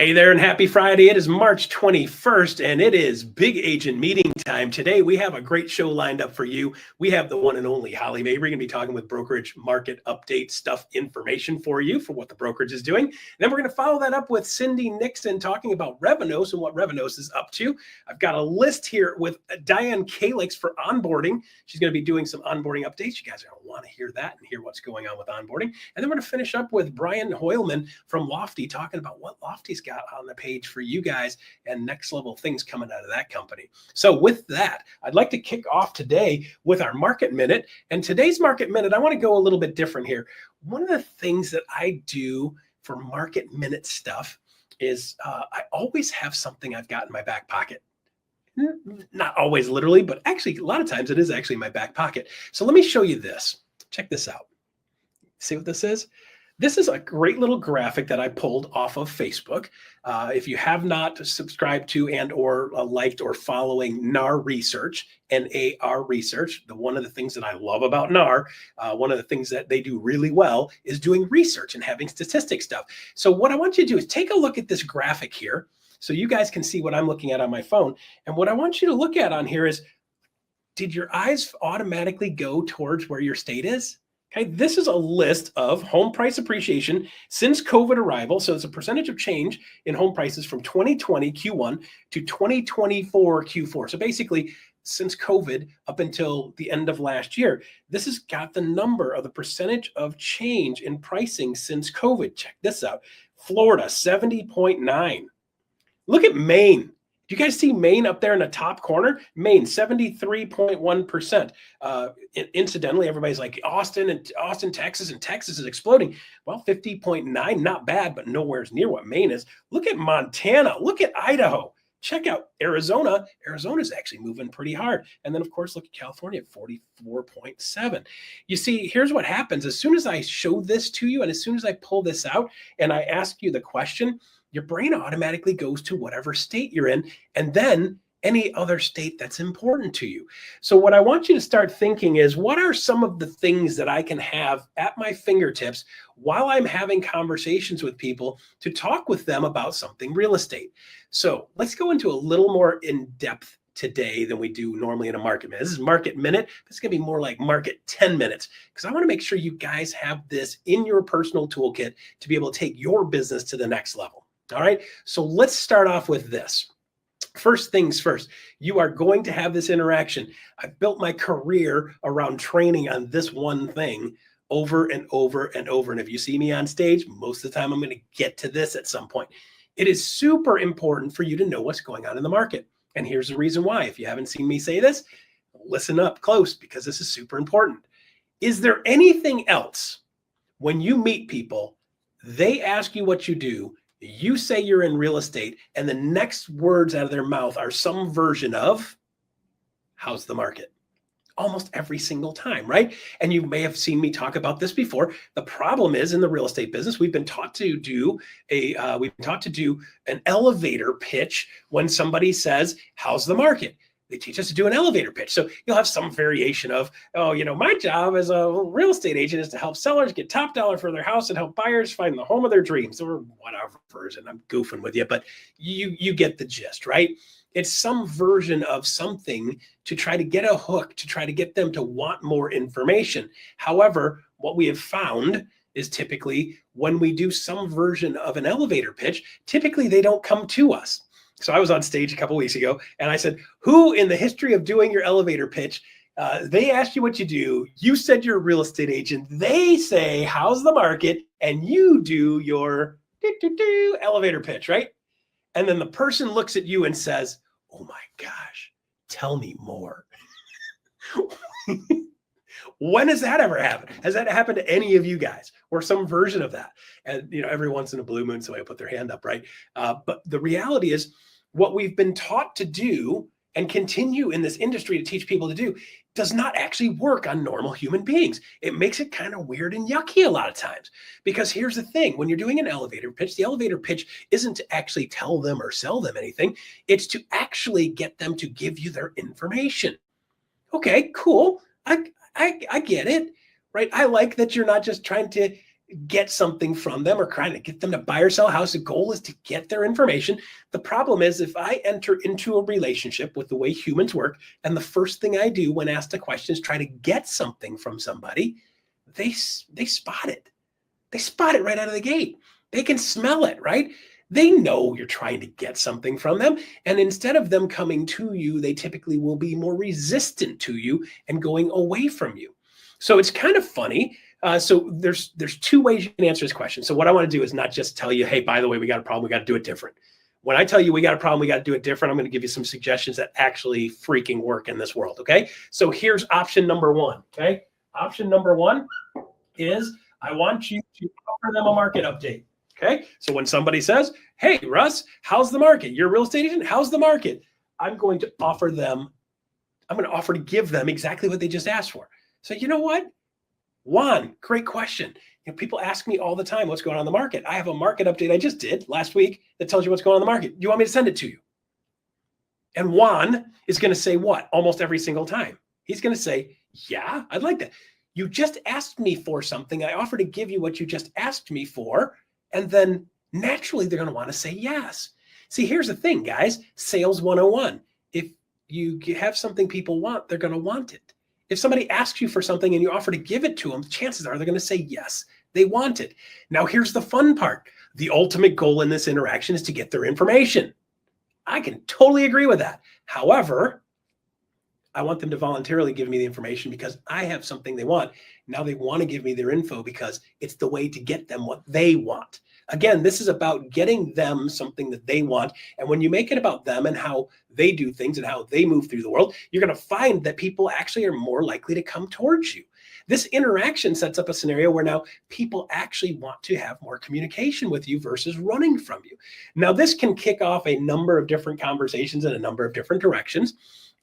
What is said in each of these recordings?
Hey there and happy Friday. It is March 21st and it is big agent meeting time. Today we have a great show lined up for you. We have the one and only Holly May. We're going to be talking with brokerage market update stuff information for you for what the brokerage is doing. And then we're going to follow that up with Cindy Nixon talking about Revenos and what Revenos is up to. I've got a list here with Diane Kalix for onboarding. She's going to be doing some onboarding updates. You guys are going to want to hear that and hear what's going on with onboarding. And then we're going to finish up with Brian Hoylman from Lofty talking about what Lofty's got on the page for you guys and next level things coming out of that company. So with that, I'd like to kick off today with our market minute. And today's market minute, I want to go a little bit different here. One of the things that I do for market minute stuff is I always have something I've got in my back pocket. Not always literally, but actually a lot of times it is actually in my back pocket. So let me show you this. Check this out. See what this is? This is a great little graphic that I pulled off of Facebook. If you have not subscribed to and or liked or following NAR Research, N-A-R Research, one of the things that I love about NAR, one of the things that they do really well is doing research and having statistic stuff. So what I want you to do is take a look at this graphic here so you guys can see what I'm looking at on my phone. And what I want you to look at on here is, did your eyes automatically go towards where your state is? Okay, this is a list of home price appreciation since COVID arrival. So it's a percentage of change in home prices from 2020 Q1 to 2024 Q4. So basically, since COVID up until the end of last year, this has got the number of the percentage of change in pricing since COVID. Check this out. Florida, 70.9. Look at Maine. Do you guys see Maine up there in the top corner? Maine, 73.1%. Incidentally, everybody's like Austin, Texas, and Texas is exploding. Well, 50.9, not bad, but nowhere near what Maine is. Look at Montana. Look at Idaho. Check out Arizona. Arizona's actually moving pretty hard. And then, of course, look at California at 44.7. You see, here's what happens. As soon as I show this to you and as soon as I pull this out and I ask you the question, your brain automatically goes to whatever state you're in and then any other state that's important to you. So what I want you to start thinking is, what are some of the things that I can have at my fingertips while I'm having conversations with people to talk with them about something real estate? So let's go into a little more in depth today than we do normally in a market minute. This is market minute. It's going to be more like market 10 minutes because I want to make sure you guys have this in your personal toolkit to be able to take your business to the next level. All right, so let's start off with this. First things first, you are going to have this interaction. I've built my career around training on this one thing over and over and over. And if you see me on stage, most of the time I'm going to get to this at some point. It is super important for you to know what's going on in the market. And here's the reason why. If you haven't seen me say this, listen up close because this is super important. Is there anything else when you meet people, they ask you what you do, you say you're in real estate, and the next words out of their mouth are some version of, how's the market? Almost every single time, right? And you may have seen me talk about this before. The problem is in the real estate business, we've been taught to do an elevator pitch when somebody says, how's the market? They teach us to do an elevator pitch. So you'll have some variation of, oh, my job as a real estate agent is to help sellers get top dollar for their house and help buyers find the home of their dreams, or whatever version. I'm goofing with you, but you get the gist, right? It's some version of something to try to get a hook, to try to get them to want more information. However, what we have found is typically when we do some version of an elevator pitch, typically they don't come to us. So I was on stage a couple of weeks ago and I said, who in the history of doing your elevator pitch, they asked you what you do, you said you're a real estate agent, they say, how's the market? And you do your elevator pitch, right? And then the person looks at you and says, oh my gosh, tell me more. When has that ever happened? Has that happened to any of you guys or some version of that? And, every once in a blue moon, somebody will put their hand up, right? But the reality is what we've been taught to do and continue in this industry to teach people to do does not actually work on normal human beings. It makes it kind of weird and yucky a lot of times, because here's the thing. When you're doing an elevator pitch, the elevator pitch isn't to actually tell them or sell them anything. It's to actually get them to give you their information. Okay, cool. I get it, right? I like that you're not just trying to get something from them or trying to get them to buy or sell a house. The goal is to get their information. The problem is if I enter into a relationship with the way humans work, and the first thing I do when asked a question is try to get something from somebody, they spot it. They spot it right out of the gate. They can smell it, right? They know you're trying to get something from them. And instead of them coming to you, they typically will be more resistant to you and going away from you. So it's kind of funny. So there's two ways you can answer this question. So what I want to do is not just tell you, hey, by the way, we got a problem, we got to do it different. When I tell you we got a problem, we got to do it different, I'm going to give you some suggestions that actually freaking work in this world. Okay. So here's option number one. Okay. Option number one is I want you to offer them a market update. Okay. So when somebody says, hey, Russ, how's the market? You're a real estate agent. How's the market? I'm going to offer to give them exactly what they just asked for. So you know what? Juan, great question. People ask me all the time, what's going on in the market? I have a market update I just did last week that tells you what's going on in the market. You want me to send it to you? And Juan is going to say what? Almost every single time. He's going to say, yeah, I'd like that. You just asked me for something. I offer to give you what you just asked me for. And then naturally, they're going to want to say yes. See, here's the thing, guys. Sales 101. If you have something people want, they're going to want it. If somebody asks you for something and you offer to give it to them, chances are they're going to say yes, they want it. Now, here's the fun part. The ultimate goal in this interaction is to get their information. I can totally agree with that. However, I want them to voluntarily give me the information because I have something they want. Now they want to give me their info because it's the way to get them what they want. Again, this is about getting them something that they want. And when you make it about them and how they do things and how they move through the world, you're going to find that people actually are more likely to come towards you. This interaction sets up a scenario where now people actually want to have more communication with you versus running from you. Now, this can kick off a number of different conversations in a number of different directions.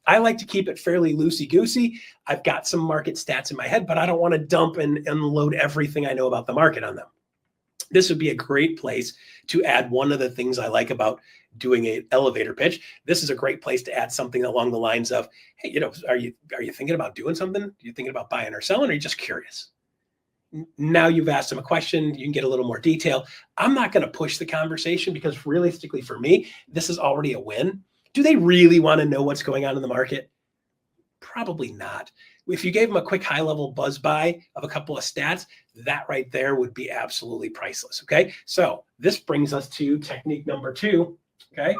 I like to keep it fairly loosey-goosey. I've got some market stats in my head, but I don't want to dump and unload everything I know about the market on them. This would be a great place to add one of the things I like about doing an elevator pitch. This is a great place to add something along the lines of, hey, are you thinking about doing something? Are you thinking about buying or selling? Or are you just curious? Now you've asked them a question, you can get a little more detail. I'm not going to push the conversation because realistically for me, this is already a win. Do they really want to know what's going on in the market? Probably not. If you gave them a quick high-level buzz by of a couple of stats, that right there would be absolutely priceless, okay? So this brings us to technique number two, okay?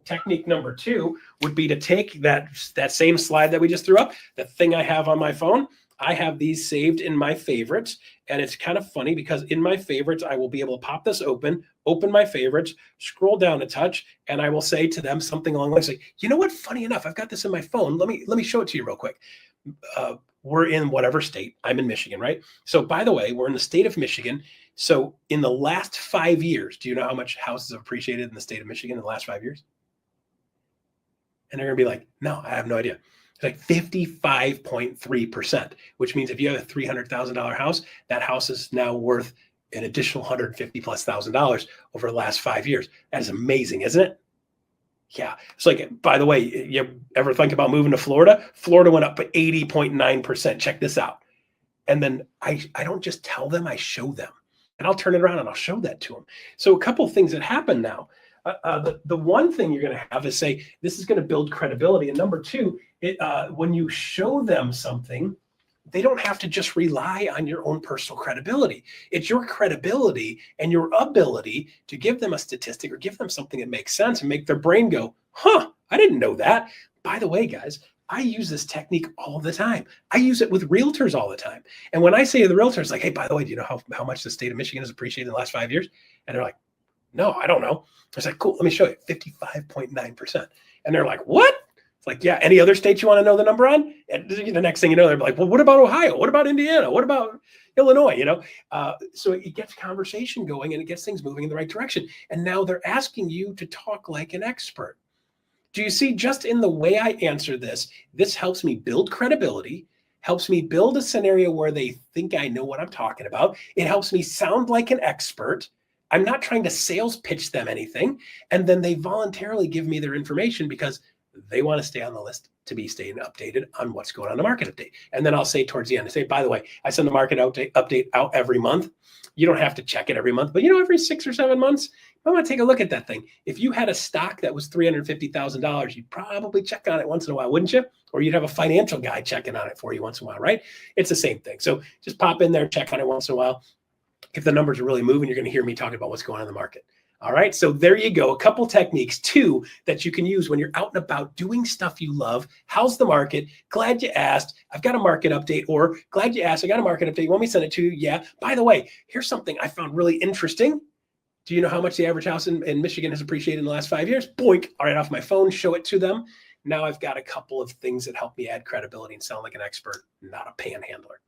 Technique number two would be to take that same slide that we just threw up, the thing I have on my phone. I have these saved in my favorites, and it's kind of funny because in my favorites, I will be able to pop this open my favorites, scroll down a touch, and I will say to them something along the lines like, you know what, funny enough, I've got this in my phone. Let me show it to you real quick. We're in whatever state. I'm in Michigan, right? So by the way, we're in the state of Michigan. So in the last 5 years, do you know how much houses have appreciated in the state of Michigan in the last 5 years? And they're going to be like, no, I have no idea. It's like 55.3%, which means if you have a $300,000 house, that house is now worth an additional $150,000+ over the last 5 years. That is amazing, isn't it? Yeah. It's like, by the way, you ever think about moving to Florida? Florida went up by 80.9%. Check this out. And then I don't just tell them, I show them. And I'll turn it around and I'll show that to them. So a couple of things that happen now. The one thing you're going to have is say, this is going to build credibility. And number two, when you show them something, they don't have to just rely on your own personal credibility. It's your credibility and your ability to give them a statistic or give them something that makes sense and make their brain go, huh, I didn't know that. By the way, guys, I use this technique all the time. I use it with realtors all the time. And when I say to the realtors, like, hey, by the way, do you know how much the state of Michigan has appreciated in the last 5 years? And they're like, no, I don't know. I was like, cool, let me show you, 55.9%. And they're like, what? It's like, yeah, any other states you want to know the number on? And the next thing you know, they're like, well, what about Ohio? What about Indiana? What about Illinois? So it gets conversation going and it gets things moving in the right direction. And now they're asking you to talk like an expert. Do you see, just in the way I answer this helps me build credibility, helps me build a scenario where they think I know what I'm talking about. It helps me sound like an expert. I'm not trying to sales pitch them anything. And then they voluntarily give me their information because they want to stay on the list to be staying updated on what's going on in the market update. And then I'll say towards the end, I say, by the way, I send the market update out every month. You don't have to check it every month, but every 6 or 7 months, I want to take a look at that thing. If you had a stock that was $350,000, you'd probably check on it once in a while, wouldn't you? Or you'd have a financial guy checking on it for you once in a while, right? It's the same thing. So just pop in there, check on it once in a while. If the numbers are really moving, you're going to hear me talking about what's going on in the market. All right, so there you go. A couple techniques, 2 that you can use when you're out and about doing stuff you love. How's the market? Glad you asked. I've got a market update. Or glad you asked. I got a market update. You want me to send it to you? Yeah. By the way, here's something I found really interesting. Do you know how much the average house in Michigan has appreciated in the last 5 years? Boink, all right, off my phone, show it to them. Now I've got a couple of things that help me add credibility and sound like an expert, not a panhandler.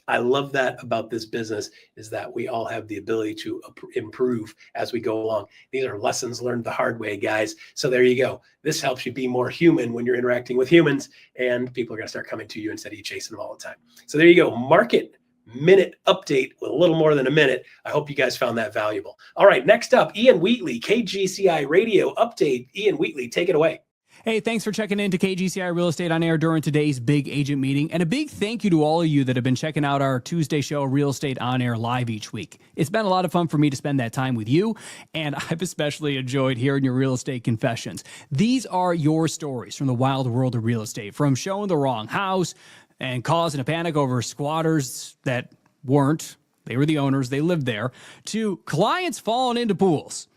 I love that about this business, is that we all have the ability to improve as we go along. These are lessons learned the hard way, guys. So there you go. This helps you be more human when you're interacting with humans, and people are going to start coming to you instead of you chasing them all the time. So there you go. Market minute update with a little more than a minute. I hope you guys found that valuable. All right, next up, Ian Wheatley, KGCI Radio Update. Ian Wheatley, take it away. Hey, thanks for checking in to KGCI Real Estate on Air during today's big agent meeting. And a big thank you to all of you that have been checking out our Tuesday show, Real Estate on Air, live each week. It's been a lot of fun for me to spend that time with you, and I've especially enjoyed hearing your real estate confessions. These are your stories from the wild world of real estate, from showing the wrong house and causing a panic over squatters that weren't. They were the owners. They lived there, to clients falling into pools.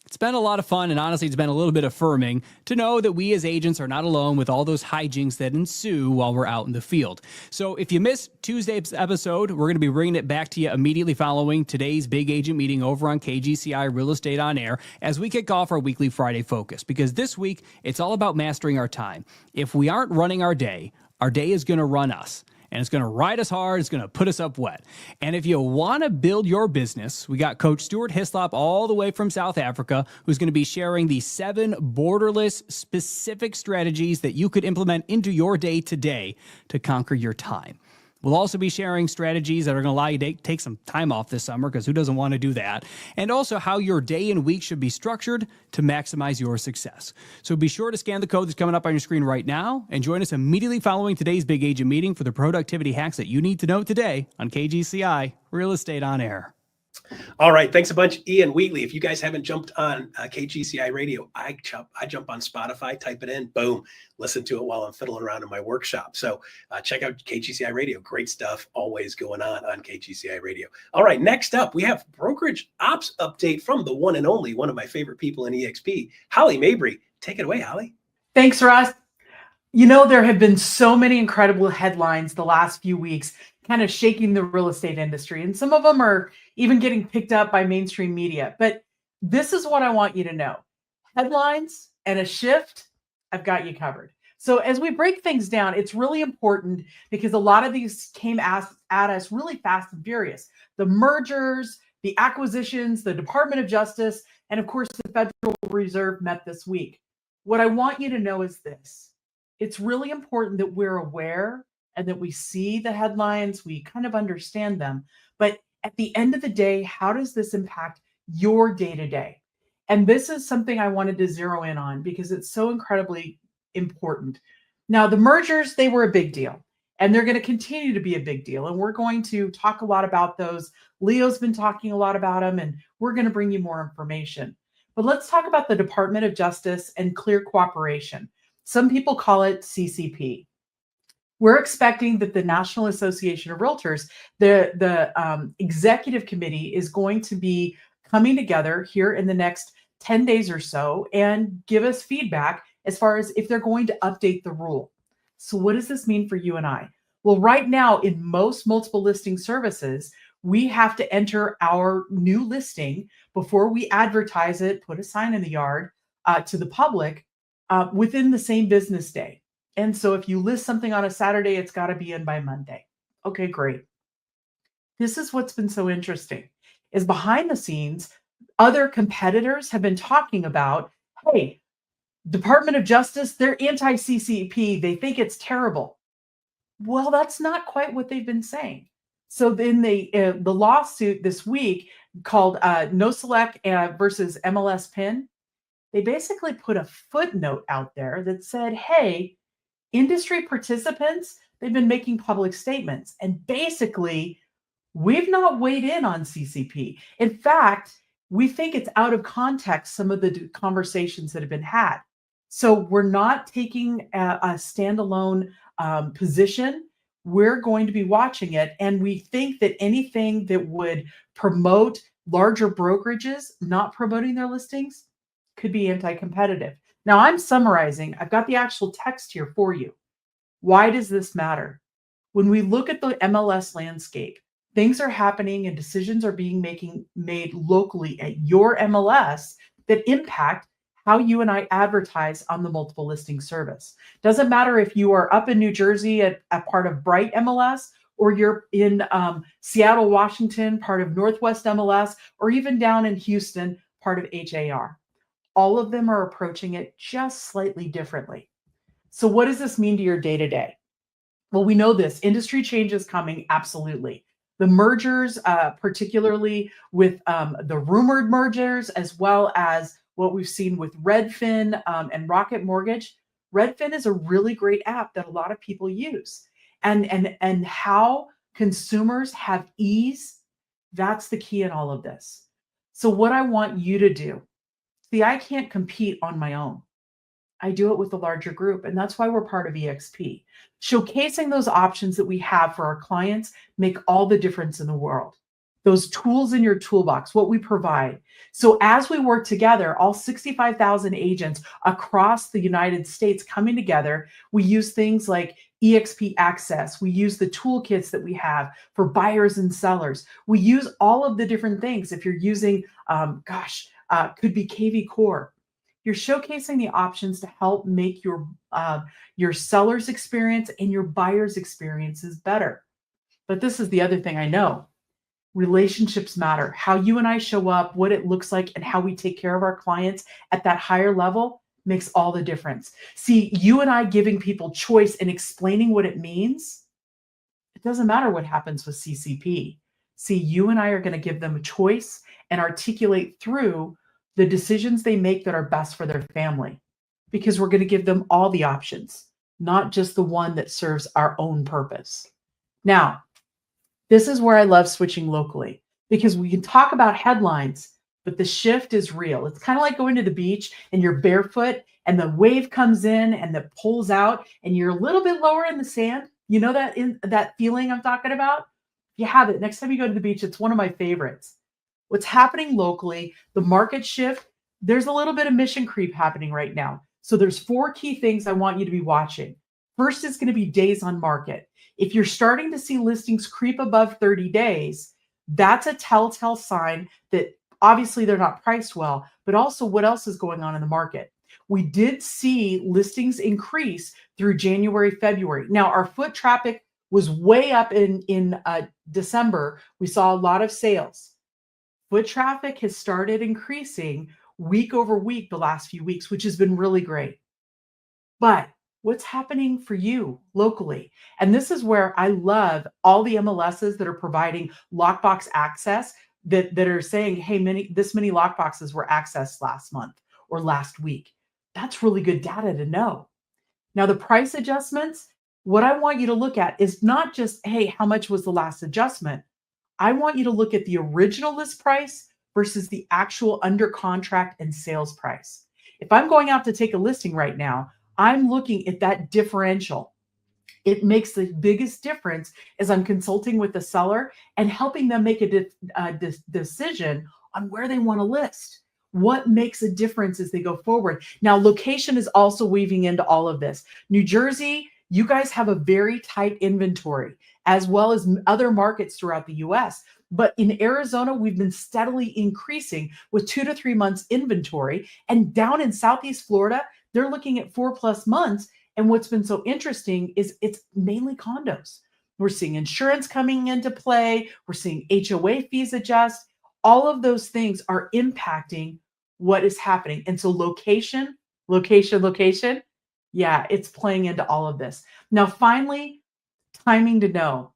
It's been a lot of fun, and honestly, it's been a little bit affirming to know that we as agents are not alone with all those hijinks that ensue while we're out in the field. So if you missed Tuesday's episode, we're going to be bringing it back to you immediately following today's big agent meeting over on KGCI Real Estate on Air as we kick off our weekly Friday focus. Because this week, it's all about mastering our time. If we aren't running our day is going to run us. And it's going to ride us hard. It's going to put us up wet. And if you want to build your business, we got Coach Stuart Hislop all the way from South Africa, who's going to be sharing the 7 borderless specific strategies that you could implement into your day today to conquer your time. We'll also be sharing strategies that are going to allow you to take some time off this summer, because who doesn't want to do that? And also how your day and week should be structured to maximize your success. So be sure to scan the code that's coming up on your screen right now and join us immediately following today's big agent meeting for the productivity hacks that you need to know today on KGCI Real Estate on Air. All right. Thanks a bunch, Ian Wheatley. If you guys haven't jumped on KGCI Radio, I jump on Spotify, type it in, boom, listen to it while I'm fiddling around in my workshop. So check out KGCI Radio. Great stuff always going on KGCI Radio. All right. Next up, we have brokerage ops update from the one and only, one of my favorite people in EXP, Holly Mabry. Take it away, Holly. Thanks, Russ. There have been so many incredible headlines the last few weeks, kind of shaking the real estate industry. And some of them are even getting picked up by mainstream media. But this is what I want you to know. Headlines and a shift, I've got you covered. So as we break things down, it's really important because a lot of these came at us really fast and furious. The mergers, the acquisitions, the Department of Justice, and of course, the Federal Reserve met this week. What I want you to know is this. It's really important that we're aware and that we see the headlines, we kind of understand them. But at the end of the day, how does this impact your day-to-day? And this is something I wanted to zero in on because it's so incredibly important. Now, the mergers, they were a big deal, and they're going to continue to be a big deal. And we're going to talk a lot about those. Leo's been talking a lot about them, and we're going to bring you more information. But let's talk about the Department of Justice and Clear Cooperation. Some people call it CCP. We're expecting that the National Association of Realtors, the executive committee, is going to be coming together here in the next 10 days or so and give us feedback as far as if they're going to update the rule. So what does this mean for you and I? Well, right now in most multiple listing services, we have to enter our new listing before we advertise it, put a sign in the yard to the public within the same business day. And so if you list something on a Saturday, it's got to be in by Monday. Okay, great. This is what's been so interesting is behind the scenes, other competitors have been talking about, hey, Department of Justice, they're anti-CCP. They think it's terrible. Well, that's not quite what they've been saying. So then the lawsuit this week called No Select versus MLS PIN, They basically put a footnote out there that said, hey, industry participants, they've been making public statements. And basically, we've not weighed in on CCP. In fact, we think it's out of context, some of the conversations that have been had. So we're not taking a standalone position. We're going to be watching it. And we think that anything that would promote larger brokerages not promoting their listings could be anti-competitive. Now I'm summarizing. I've got the actual text here for you. Why does this matter? When we look at the MLS landscape, things are happening and decisions are being made locally at your MLS that impact how you and I advertise on the multiple listing service. Doesn't matter if you are up in New Jersey at a part of Bright MLS, or you're in Seattle, Washington, part of Northwest MLS, or even down in Houston, part of HAR. All of them are approaching it just slightly differently. So what does this mean to your day-to-day? Well, we know this industry change is coming. Absolutely. The mergers, particularly with the rumored mergers, as well as what we've seen with Redfin and Rocket Mortgage. Redfin is a really great app that a lot of people use. And how consumers have ease, that's the key in all of this. So what I want you to do, see, I can't compete on my own. I do it with a larger group, and that's why we're part of EXP. Showcasing those options that we have for our clients make all the difference in the world. Those tools in your toolbox, what we provide. So as we work together, all 65,000 agents across the United States coming together, we use things like EXP Access. We use the toolkits that we have for buyers and sellers. We use all of the different things. If you're using, could be KV Core. You're showcasing the options to help make your seller's experience and your buyer's experiences better. But this is the other thing I know. Relationships matter. How you and I show up, what it looks like, and how we take care of our clients at that higher level makes all the difference. See, you and I giving people choice and explaining what it means, it doesn't matter what happens with CCP. See, you and I are going to give them a choice and articulate through the decisions they make that are best for their family, because we're going to give them all the options, not just the one that serves our own purpose. Now, this is where I love switching locally, because we can talk about headlines, but the shift is real. It's kind of like going to the beach and you're barefoot and the wave comes in and that pulls out and you're a little bit lower in the sand. You know that feeling I'm talking about? If you have it, next time you go to the beach, it's one of my favorites. What's happening locally, the market shift, there's a little bit of mission creep happening right now. So there's 4 key things I want you to be watching. First is going to be days on market. If you're starting to see listings creep above 30 days, that's a telltale sign that obviously they're not priced well, but also what else is going on in the market. We did see listings increase through January, February. Now, our foot traffic was way up in December. We saw a lot of sales. Foot traffic has started increasing week over week the last few weeks, which has been really great. But what's happening for you locally? And this is where I love all the MLSs that are providing lockbox access that are saying, hey, this many lockboxes were accessed last month or last week. That's really good data to know. Now, the price adjustments, what I want you to look at is not just, hey, how much was the last adjustment? I want you to look at the original list price versus the actual under contract and sales price. If I'm going out to take a listing right now, I'm looking at that differential. It makes the biggest difference as I'm consulting with the seller and helping them make a decision on where they want to list. What makes a difference as they go forward? Now, location is also weaving into all of this. New Jersey, you guys have a very tight inventory, as well as other markets throughout the US. But in Arizona, we've been steadily increasing with 2 to 3 months inventory. And down in Southeast Florida, they're looking at 4+ months. And what's been so interesting is it's mainly condos. We're seeing insurance coming into play. We're seeing HOA fees adjust. All of those things are impacting what is happening. And so location, yeah, it's playing into all of this. Now, finally, timing to know.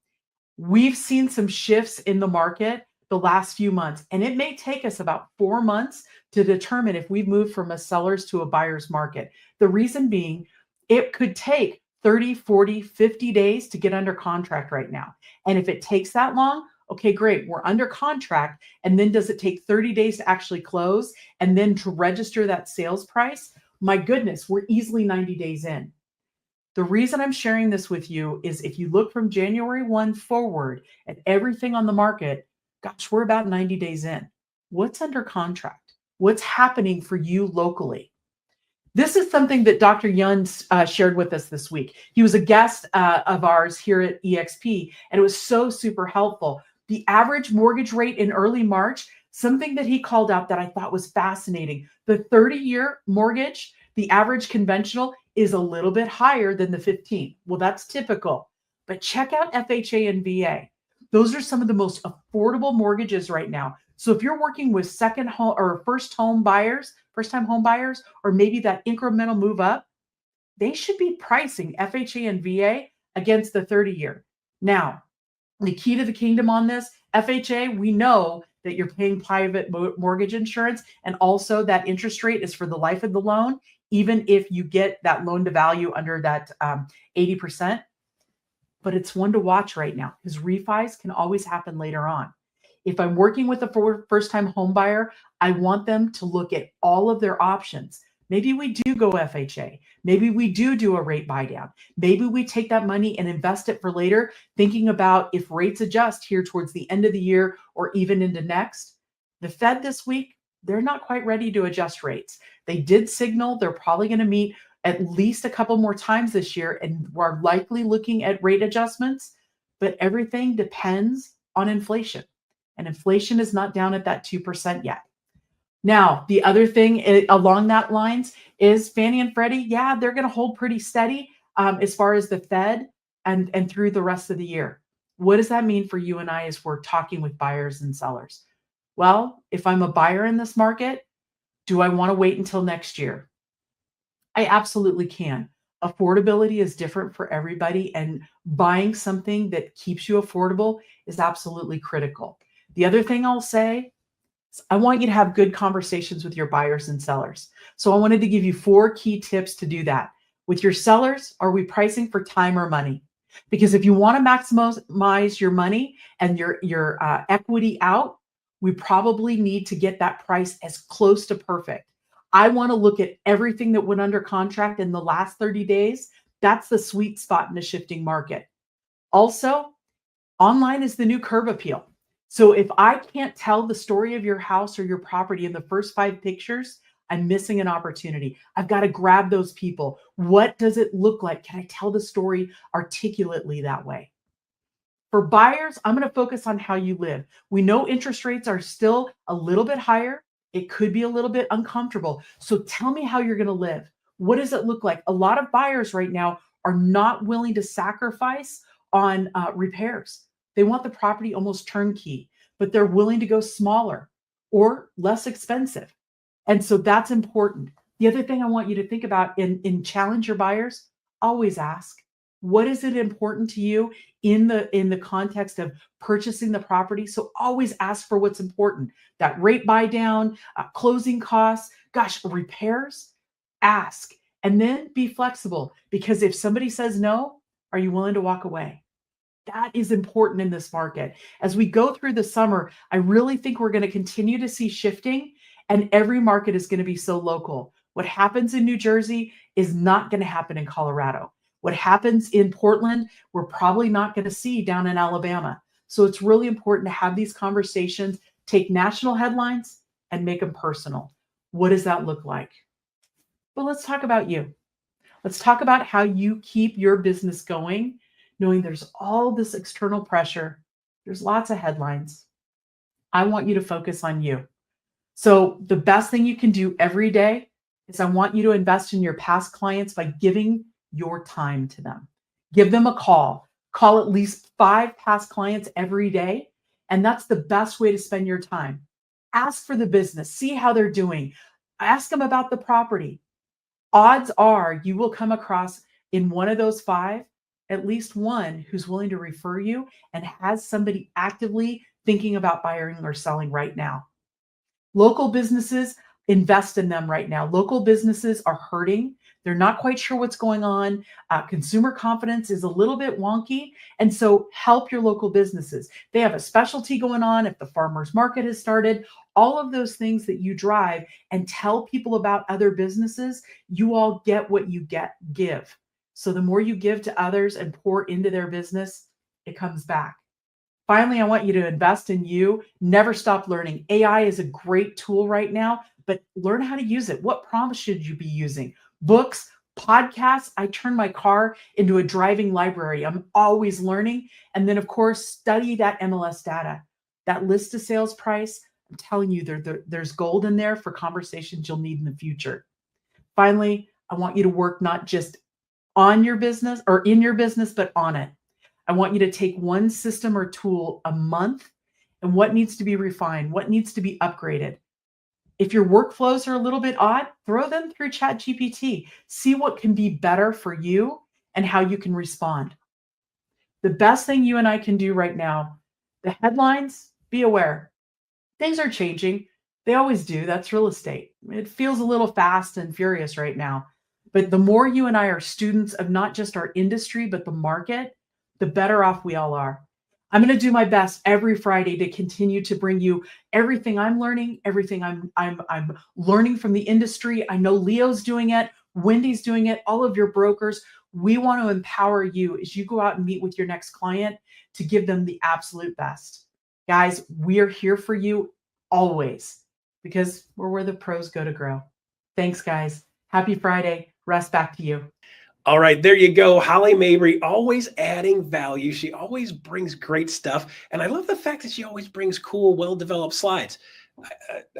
We've seen some shifts in the market, the last few months. And it may take us about 4 months to determine if we've moved from a seller's to a buyer's market. The reason being, it could take 30, 40, 50 days to get under contract right now. And if it takes that long, okay, great, we're under contract. And then does it take 30 days to actually close and then to register that sales price? My goodness, we're easily 90 days in. The reason I'm sharing this with you is if you look from January 1 forward at everything on the market, gosh, we're about 90 days in. What's under contract? What's happening for you locally? This is something that Dr. Yun shared with us this week. He was a guest of ours here at EXP, and it was so super helpful. The average mortgage rate in early March, something that he called out that I thought was fascinating. The 30-year mortgage, the average conventional, is a little bit higher than the 15. Well, that's typical. But check out FHA and VA. Those are some of the most affordable mortgages right now. So if you're working with second home or first-time home buyers, or maybe that incremental move up, they should be pricing FHA and VA against the 30-year. Now, the key to the kingdom on this, FHA, we know that you're paying private mortgage insurance, and also that interest rate is for the life of the loan, even if you get that loan to value under that 80%. But it's one to watch right now because refis can always happen later on. If I'm working with a first-time home buyer, I want them to look at all of their options. Maybe we do go FHA. Maybe we do a rate buy down. Maybe we take that money and invest it for later, thinking about if rates adjust here towards the end of the year or even into next. The Fed this week, they're not quite ready to adjust rates. They did signal they're probably going to meet at least a couple more times this year, and we're likely looking at rate adjustments, but everything depends on inflation. And inflation is not down at that 2% yet. Now, the other thing along that lines is Fannie and Freddie. Yeah, they're going to hold pretty steady as far as the Fed and through the rest of the year. What does that mean for you and I as we're talking with buyers and sellers? Well, if I'm a buyer in this market, do I want to wait until next year? I absolutely can. Affordability is different for everybody, and buying something that keeps you affordable is absolutely critical. The other thing I'll say is I want you to have good conversations with your buyers and sellers. So I wanted to give you 4 key tips to do that. With your sellers, are we pricing for time or money? Because if you want to maximize your money and your equity out, we probably need to get that price as close to perfect. I want to look at everything that went under contract in the last 30 days. That's the sweet spot in a shifting market. Also, online is the new curb appeal. So if I can't tell the story of your house or your property in the first 5 pictures, I'm missing an opportunity. I've got to grab those people. What does it look like? Can I tell the story articulately that way? For buyers, I'm going to focus on how you live. We know interest rates are still a little bit higher. It could be a little bit uncomfortable. So tell me how you're going to live. What does it look like? A lot of buyers right now are not willing to sacrifice on repairs. They want the property almost turnkey, but they're willing to go smaller or less expensive. And so that's important. The other thing I want you to think about in challenge your buyers, always ask, what is it important to you in the context of purchasing the property? So always ask for what's important. That rate buy down, closing costs, gosh, repairs, ask. And then be flexible, because if somebody says no, are you willing to walk away? That is important in this market. As we go through the summer, I really think we're going to continue to see shifting, and every market is going to be so local. What happens in New Jersey is not going to happen in Colorado. What happens in Portland, we're probably not going to see down in Alabama. So it's really important to have these conversations, take national headlines and make them personal. What does that look like? But let's talk about you. Let's talk about how you keep your business going, knowing there's all this external pressure. There's lots of headlines. I want you to focus on you. So the best thing you can do every day is I want you to invest in your past clients by giving your time to them. Give them a call. Call at least 5 past clients every day. And that's the best way to spend your time. Ask for the business. See how they're doing. Ask them about the property. Odds are you will come across in one of those 5, at least one who's willing to refer you and has somebody actively thinking about buying or selling right now. Local businesses, invest in them right now. Local businesses are hurting. They're not quite sure what's going on. Consumer confidence is a little bit wonky. And so help your local businesses. They have a specialty going on. If the farmer's market has started, all of those things that you drive and tell people about other businesses, you all get what you give. So the more you give to others and pour into their business, it comes back. Finally, I want you to invest in you. Never stop learning. AI is a great tool right now, but learn how to use it. What prompts should you be using? Books, podcasts. I turn my car into a driving library. I'm always learning. And then, of course, study that MLS data. That list to sales price, I'm telling you, there's gold in there for conversations you'll need in the future. Finally, I want you to work not just on your business or in your business, but on it. I want you to take one system or tool a month and what needs to be refined, what needs to be upgraded. If your workflows are a little bit odd, throw them through ChatGPT. See what can be better for you and how you can respond. The best thing you and I can do right now, the headlines, be aware. Things are changing. They always do. That's real estate. It feels a little fast and furious right now. But the more you and I are students of not just our industry, but the market, the better off we all are. I'm going to do my best every Friday to continue to bring you everything I'm learning, everything I'm learning from the industry. I know Leo's doing it, Wendy's doing it, all of your brokers. We want to empower you as you go out and meet with your next client to give them the absolute best. Guys, we are here for you always because we're where the pros go to grow. Thanks, guys. Happy Friday. Russ, back to you. All right, there you go. Holly Mabry, always adding value. She always brings great stuff. And I love the fact that she always brings cool, well-developed slides.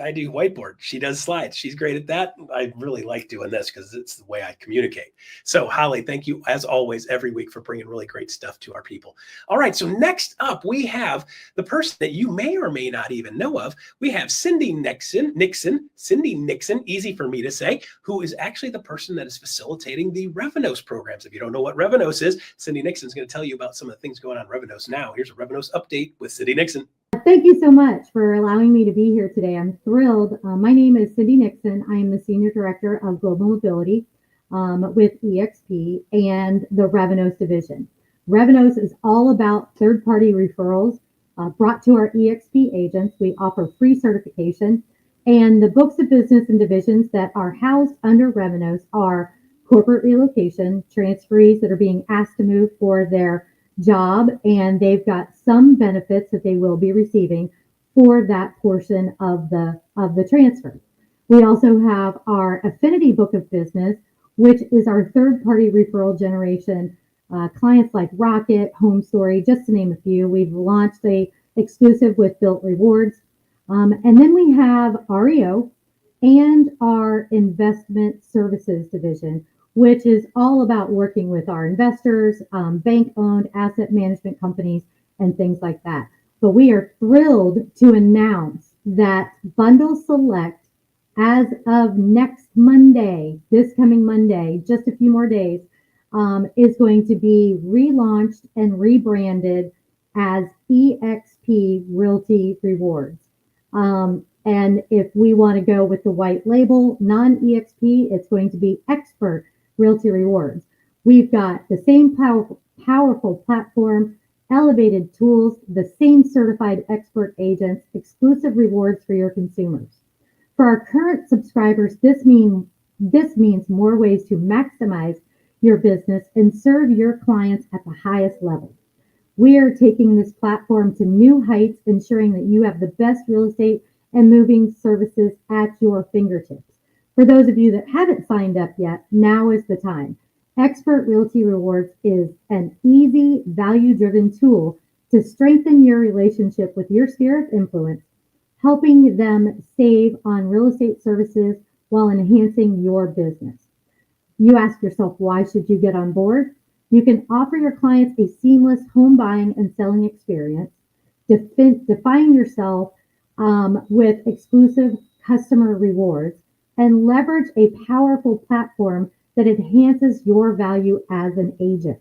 I do whiteboard. She does slides. She's great at that. I really like doing this because it's the way I communicate. So Holly, thank you as always every week for bringing really great stuff to our people. All right. So next up, we have the person that you may or may not even know of. We have Cindy Nixon, easy for me to say, who is actually the person that is facilitating the Revenos programs. If you don't know what Revenos is, Cindy Nixon is going to tell you about some of the things going on in Revenos now. Here's a Revenos update with Cindy Nixon. Thank you so much for allowing me to be here today. I'm thrilled. My name is Cindy Nixon. I am the Senior Director of Global Mobility with EXP and the Revenos Division. Revenos is all about third-party referrals brought to our EXP agents. We offer free certification, and the books of business and divisions that are housed under Revenos are corporate relocation, transferees that are being asked to move for their job, and they've got some benefits that they will be receiving for that portion of the transfer. We also have our affinity book of business, which is our third-party referral generation. Clients like Rocket, Home Story, just to name a few. We've launched a exclusive with Built Rewards. And then we have REO and our investment services division, which is all about working with our investors, bank-owned asset management companies, and things like that. But we are thrilled to announce that Bundle Select, as of next Monday, this coming Monday, just a few more days, is going to be relaunched and rebranded as EXP Realty Rewards. And if we want to go with the white label, non-EXP, it's going to be Expert Realty Rewards. We've got the same powerful platform, elevated tools, the same certified expert agents, exclusive rewards for your consumers. For our current subscribers, this means more ways to maximize your business and serve your clients at the highest level. We are taking this platform to new heights, ensuring that you have the best real estate and moving services at your fingertips. For those of you that haven't signed up yet, now is the time. Expert Realty Rewards is an easy, value-driven tool to strengthen your relationship with your sphere of influence, helping them save on real estate services while enhancing your business. You ask yourself, why should you get on board? You can offer your clients a seamless home buying and selling experience, define yourself with exclusive customer rewards, and leverage a powerful platform that enhances your value as an agent.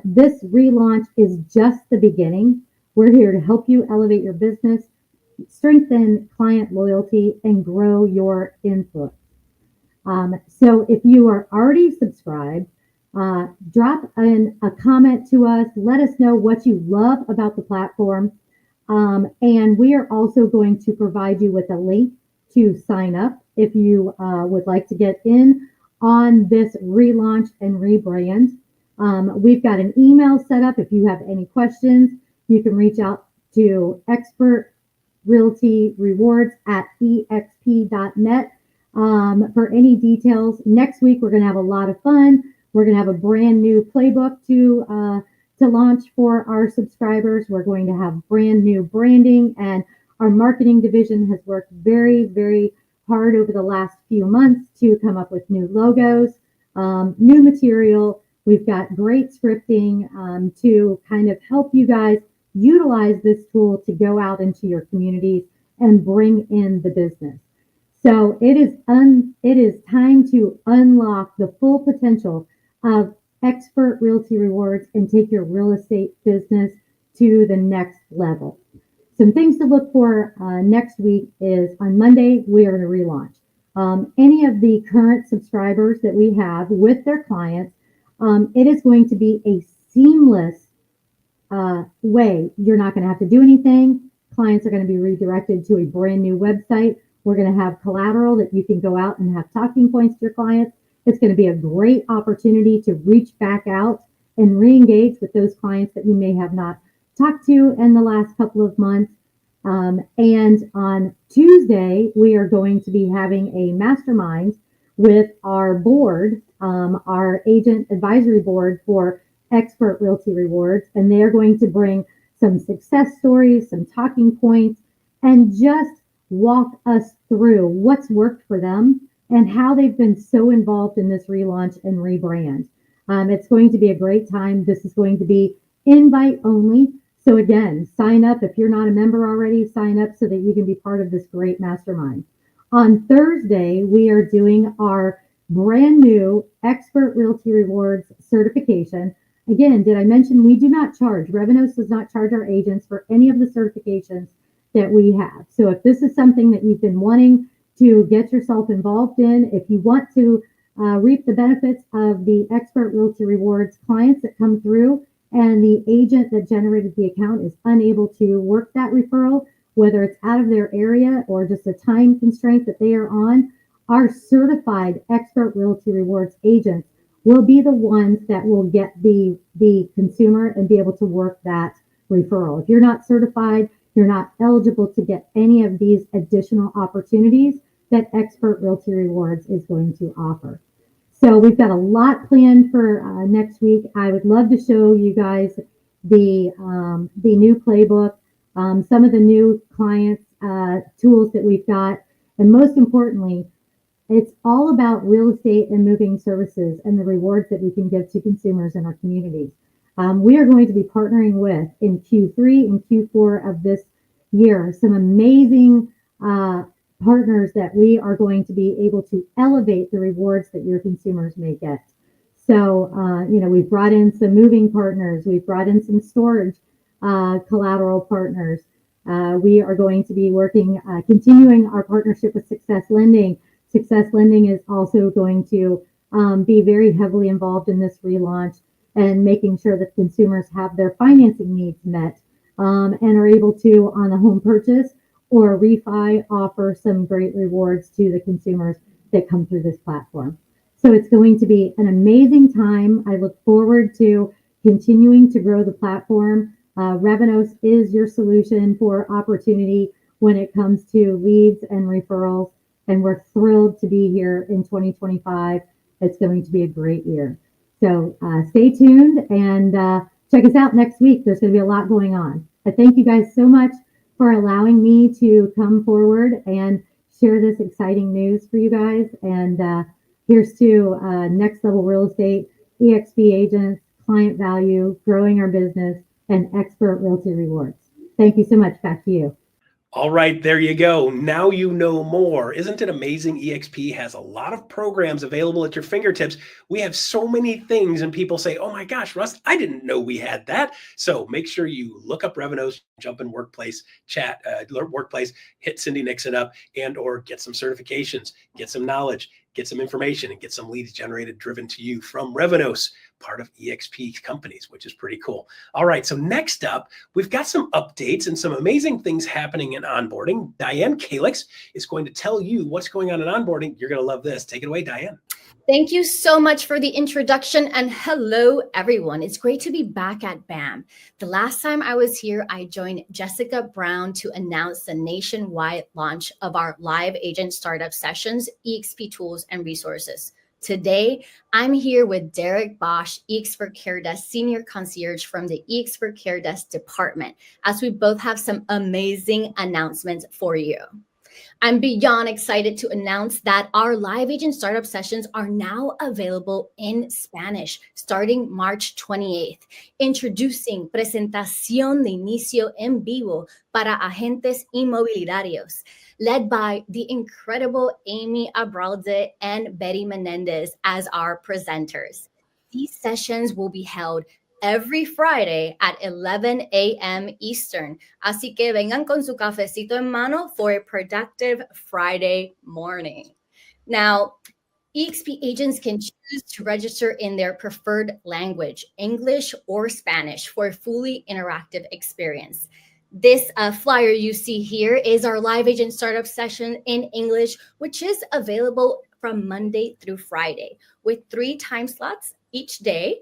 This relaunch is just the beginning. We're here to help you elevate your business, strengthen client loyalty, and grow your influence. So if you are already subscribed, drop in a comment to us. Let us know what you love about the platform. And we are also going to provide you with a link to sign up if you would like to get in on this relaunch and rebrand. We've got an email set up. If you have any questions, you can reach out to Expert Realty Rewards at exp.net for any details. Next week, we're going to have a lot of fun. We're going to have a brand new playbook to launch for our subscribers. We're going to have brand new branding, and our marketing division has worked very, very hard over the last few months to come up with new logos, new material. We've got great scripting to kind of help you guys utilize this tool to go out into your communities and bring in the business. So it is time to unlock the full potential of Expert Realty Rewards and take your real estate business to the next level. Some things to look for next week is on Monday, we are going to relaunch. Any of the current subscribers that we have with their clients, it is going to be a seamless way. You're not going to have to do anything. Clients are going to be redirected to a brand new website. We're going to have collateral that you can go out and have talking points to your clients. It's going to be a great opportunity to reach back out and re-engage with those clients that you may have not talked to in the last couple of months. And on Tuesday, we are going to be having a mastermind with our board, our agent advisory board for Expert Realty Rewards. And they are going to bring some success stories, some talking points, and just walk us through what's worked for them and how they've been so involved in this relaunch and rebrand. It's going to be a great time. This is going to be invite only. So again, sign up. If you're not a member already, sign up so that you can be part of this great mastermind. On Thursday, we are doing our brand new Expert Realty Rewards certification. Again, did I mention we do not charge? Revenos does not charge our agents for any of the certifications that we have. So if this is something that you've been wanting to get yourself involved in, if you want to reap the benefits of the Expert Realty Rewards clients that come through, and the agent that generated the account is unable to work that referral, whether it's out of their area or just a time constraint that they are on, our certified Expert Realty Rewards agents will be the ones that will get the consumer and be able to work that referral. If you're not certified, you're not eligible to get any of these additional opportunities that Expert Realty Rewards is going to offer. So we've got a lot planned for next week. I would love to show you guys the new playbook, some of the new clients tools that we've got, and most importantly, it's all about real estate and moving services and the rewards that we can give to consumers in our communities. We are going to be partnering with, in Q3 and Q4 of this year, some amazing partners that we are going to be able to elevate the rewards that your consumers may get. So, we've brought in some moving partners. We've brought in some storage collateral partners. We are going to be working, continuing our partnership with Success Lending. Success Lending is also going to be very heavily involved in this relaunch and making sure that consumers have their financing needs met and are able to, on a home purchase or refi, offer some great rewards to the consumers that come through this platform. So it's going to be an amazing time. I look forward to continuing to grow the platform. Revenos is your solution for opportunity when it comes to leads and referrals. And we're thrilled to be here in 2025. It's going to be a great year. So stay tuned and check us out next week. There's going to be a lot going on. I thank you guys so much for allowing me to come forward and share this exciting news for you guys. And here's to Next Level Real Estate, EXP agents, client value, growing our business, and Expert Realty Rewards. Thank you so much. Back to you. All right, there you go. Now you know more. Isn't it amazing? eXp has a lot of programs available at your fingertips. We have so many things, and people say, oh my gosh, Russ, I didn't know we had that. So make sure you look up Revenos, jump in Workplace, Workplace, hit Cindy Nixon up, and or get some certifications, get some knowledge, get some information, and get some leads generated, driven to you from Revenos, part of eXp companies, which is pretty cool. All right, so next up, we've got some updates and some amazing things happening in onboarding. Diane Kalix is going to tell you what's going on in onboarding. You're going to love this. Take it away, Diane. Thank you so much for the introduction, and hello, everyone. It's great to be back at BAM. The last time I was here, I joined Jessica Brown to announce the nationwide launch of our live agent startup sessions, eXp tools and resources. Today, I'm here with Derek Bosch, eXpert Care Desk Senior Concierge from the eXpert Care Desk Department, as we both have some amazing announcements for you. I'm beyond excited to announce that our live agent startup sessions are now available in Spanish starting March 28th. Introducing Presentación de Inicio en Vivo para Agentes Inmobiliarios, led by the incredible Amy Abralde and Betty Menendez as our presenters. These sessions will be held every Friday at 11 a.m. Eastern. Así que vengan con su cafecito en mano for a productive Friday morning. Now, eXp agents can choose to register in their preferred language, English or Spanish, for a fully interactive experience. This flyer you see here is our live agent startup session in English, which is available from Monday through Friday with 3 time slots each day.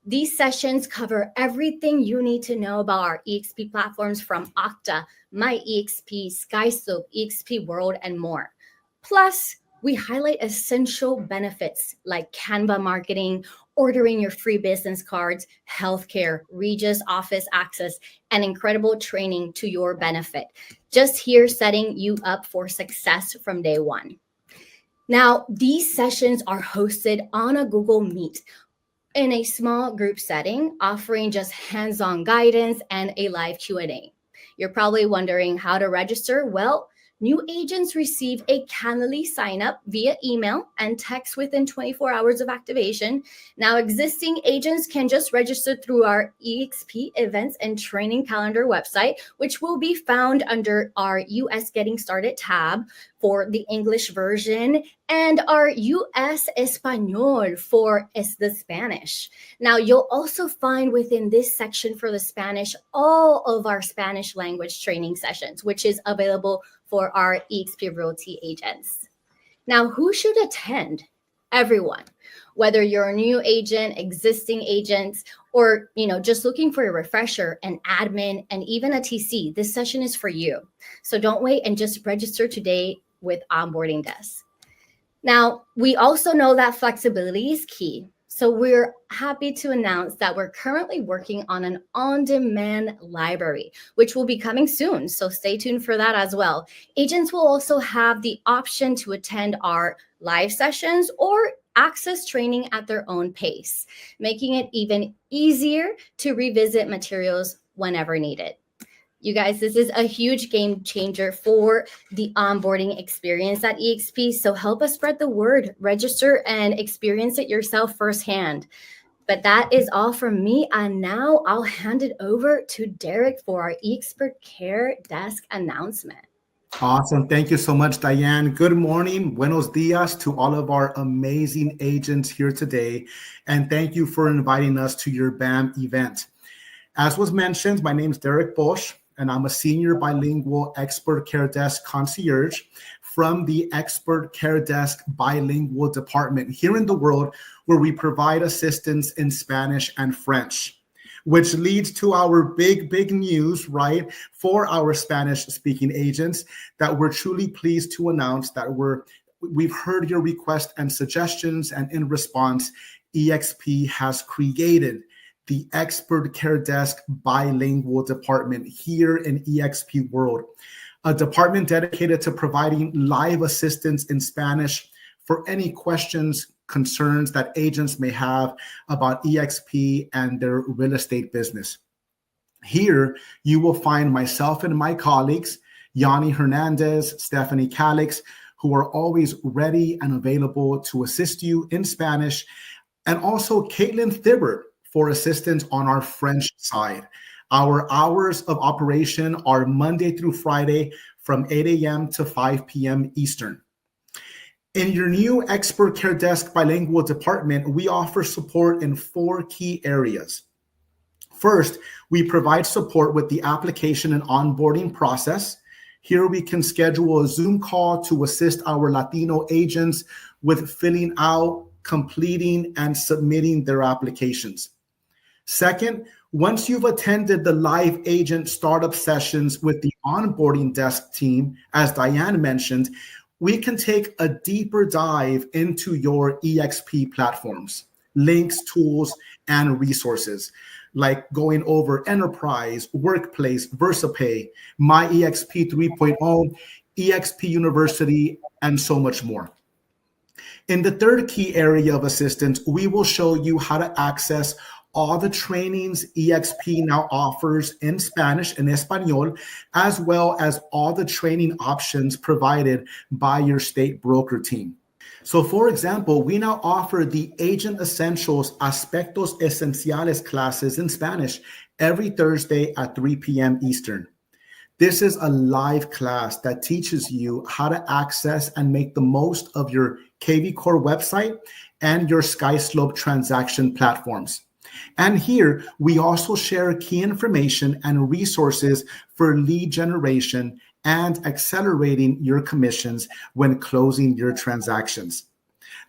These sessions cover everything you need to know about our eXp platforms from Okta, My eXp, SkyScope, eXp World, and more. Plus, we highlight essential benefits like Canva marketing, ordering your free business cards, healthcare, Regis office access, and incredible training to your benefit. Just here setting you up for success from day one. Now, these sessions are hosted on a Google Meet in a small group setting, offering just hands-on guidance and a live Q&A. You're probably wondering how to register. Well, new agents receive a Calendly sign-up via email and text within 24 hours of activation. Now, existing agents can just register through our eXp events and training calendar website, which will be found under our US Getting Started tab for the English version and our US Español for the Spanish. Now, you'll also find within this section for the Spanish, all of our Spanish language training sessions, which is available for our eXp Realty agents. Now, who should attend? Everyone, whether you're a new agent, existing agents, or just looking for a refresher, an admin, and even a TC, this session is for you. So don't wait and just register today with Onboarding Desk. Now, we also know that flexibility is key. So we're happy to announce that we're currently working on an on-demand library, which will be coming soon. So stay tuned for that as well. Agents will also have the option to attend our live sessions or access training at their own pace, making it even easier to revisit materials whenever needed. You guys, this is a huge game changer for the onboarding experience at eXp. So help us spread the word, register, and experience it yourself firsthand. But that is all from me. And now I'll hand it over to Derek for our eXpert Care Desk announcement. Awesome. Thank you so much, Diane. Good morning. Buenos dias to all of our amazing agents here today. And thank you for inviting us to your BAM event. As was mentioned, my name is Derek Bosch, and I'm a senior bilingual expert care desk concierge from the Expert Care Desk Bilingual Department here in the world, where we provide assistance in Spanish and French, which leads to our big news, right, for our Spanish-speaking agents, that we're truly pleased to announce that we've heard your requests and suggestions, and in response, eXp has created the Expert Care Desk Bilingual Department here in eXp World, a department dedicated to providing live assistance in Spanish for any questions, concerns that agents may have about eXp and their real estate business. Here, you will find myself and my colleagues Yanni Hernandez, Stephanie Calix, who are always ready and available to assist you in Spanish, and also Caitlin Thibbert for assistance on our French side. Our hours of operation are Monday through Friday from 8 a.m. to 5 p.m. Eastern. In your new Expert Care Desk bilingual department, we offer support in 4 key areas. First, we provide support with the application and onboarding process. Here we can schedule a Zoom call to assist our Latino agents with filling out, completing, and submitting their applications. Second, once you've attended the live agent startup sessions with the onboarding desk team, as Diane mentioned, we can take a deeper dive into your EXP platforms, links, tools, and resources, like going over Enterprise, Workplace, VersaPay, My EXP 3.0, EXP University, and so much more. In the third key area of assistance, we will show you how to access all the trainings EXP now offers in Spanish, en Español, as well as all the training options provided by your state broker team. So for example, we now offer the Agent Essentials Aspectos Esenciales classes in Spanish every Thursday at 3 p.m. Eastern. This is a live class that teaches you how to access and make the most of your KV Core website and your SkySlope transaction platforms. And here, we also share key information and resources for lead generation and accelerating your commissions when closing your transactions.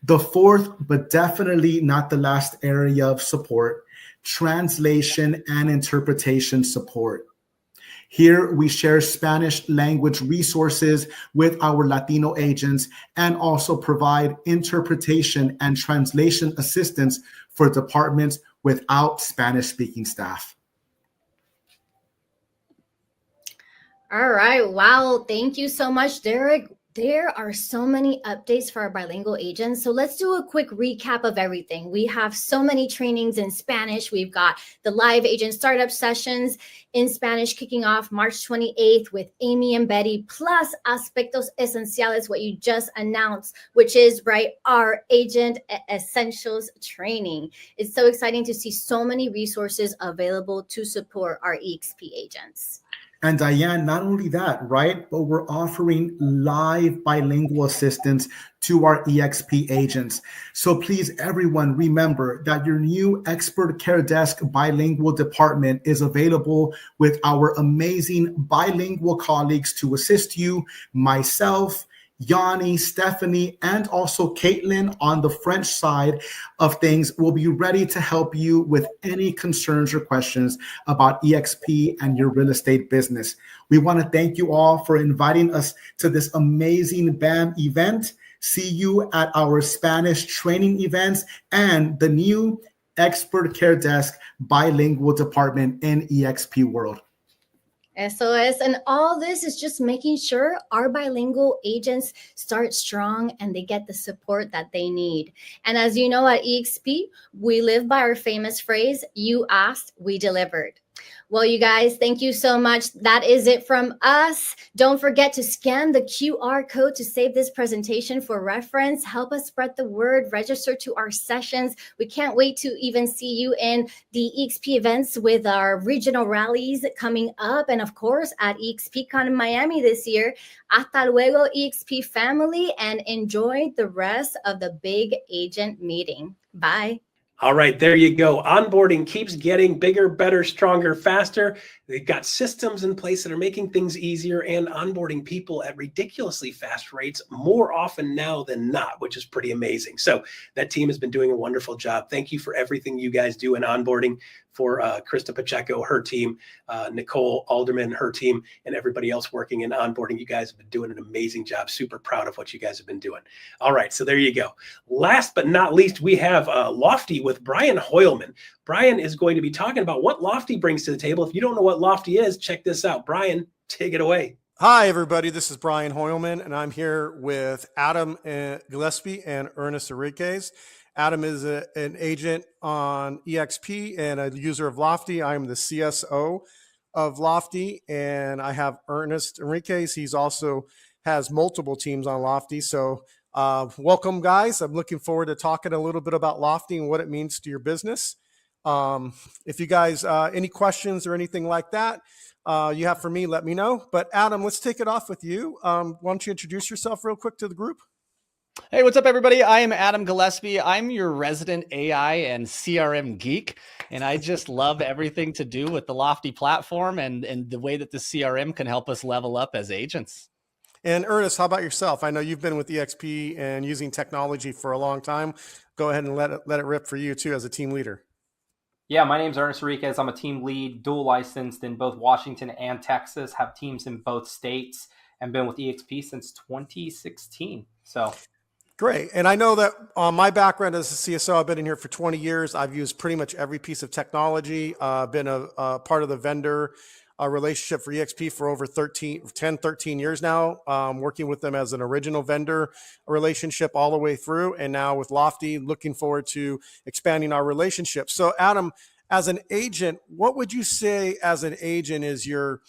The fourth, but definitely not the last area of support, translation and interpretation support. Here, we share Spanish language resources with our Latino agents and also provide interpretation and translation assistance for departments without Spanish-speaking staff. All right. Wow. Thank you so much, Derek. There are so many updates for our bilingual agents. So let's do a quick recap of everything. We have so many trainings in Spanish. We've got the live agent startup sessions in Spanish kicking off March 28th with Amy and Betty, plus Aspectos Esenciales, what you just announced, which is our Agent Essentials training. It's so exciting to see so many resources available to support our EXP agents. And Diane, not only that, right, but we're offering live bilingual assistance to our EXP agents. So please, everyone, remember that your new Expert Care Desk bilingual department is available with our amazing bilingual colleagues to assist you, myself, Yanni, Stephanie, and also Caitlin on the French side of things will be ready to help you with any concerns or questions about EXP and your real estate business. We want to thank you all for inviting us to this amazing BAM event. See you at our Spanish training events and the new Expert Care Desk bilingual department in EXP World. Eso es. And all this is just making sure our bilingual agents start strong and they get the support that they need. And as you know, at EXP, we live by our famous phrase, you asked, we delivered. Well, you guys, thank you so much. That is it from us. Don't forget to scan the QR code to save this presentation for reference. Help us spread the word, register to our sessions. We can't wait to even see you in the EXP events with our regional rallies coming up. And of course, at EXPCon in Miami this year. Hasta luego, EXP family, and enjoy the rest of the big agent meeting. Bye. All right, there you go. Onboarding keeps getting bigger, better, stronger, faster. They've got systems in place that are making things easier and onboarding people at ridiculously fast rates more often now than not, which is pretty amazing. So that team has been doing a wonderful job. Thank you for everything you guys do in onboarding, for Krista Pacheco, her team, Nicole Alderman, her team, and everybody else working in onboarding. You guys have been doing an amazing job. Super proud of what you guys have been doing. All right, so there you go. Last but not least, we have Lofty with Brian Hoylman. Brian is going to be talking about what Lofty brings to the table. If you don't know what Lofty is, check this out. Brian, take it away. Hi, everybody. This is Brian Hoylman, and I'm here with Adam Gillespie and Ernest Enriquez. Adam is an agent on EXP and a user of Lofty. I'm the CSO of Lofty, and I have Ernest Enriquez. He's also has multiple teams on Lofty. So welcome, guys. I'm looking forward to talking a little bit about Lofty and what it means to your business. If you guys, any questions or anything like that you have for me, let me know. But Adam, let's take it off with you. Why don't you introduce yourself real quick to the group? Hey, what's up, everybody? I am Adam Gillespie. I'm your resident AI and CRM geek, and I just love everything to do with the Lofty platform and the way that the CRM can help us level up as agents. And Ernest, how about yourself? I know you've been with EXP and using technology for a long time. Go ahead and let it rip for you too as a team leader. Yeah, my name's Ernest Enriquez. I'm a team lead, dual licensed in both Washington and Texas, have teams in both states, and been with EXP since 2016. So great. And I know that my background as a CSO, I've been in here for 20 years. I've used pretty much every piece of technology. Been a part of the vendor relationship for EXP for over 13 years now, working with them as an original vendor relationship all the way through. And now with Lofty, looking forward to expanding our relationship. So Adam, as an agent, what would you say as an agent is your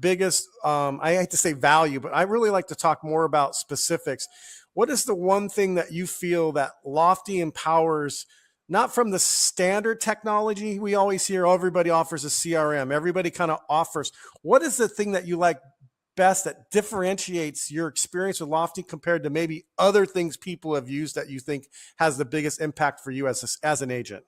biggest, I hate to say value, but I really like to talk more about specifics. What is the one thing that you feel that Lofty empowers, not from the standard technology we always hear, oh, everybody offers a CRM, everybody kind of offers. What is the thing that you like best that differentiates your experience with Lofty compared to maybe other things people have used that you think has the biggest impact for you as an agent?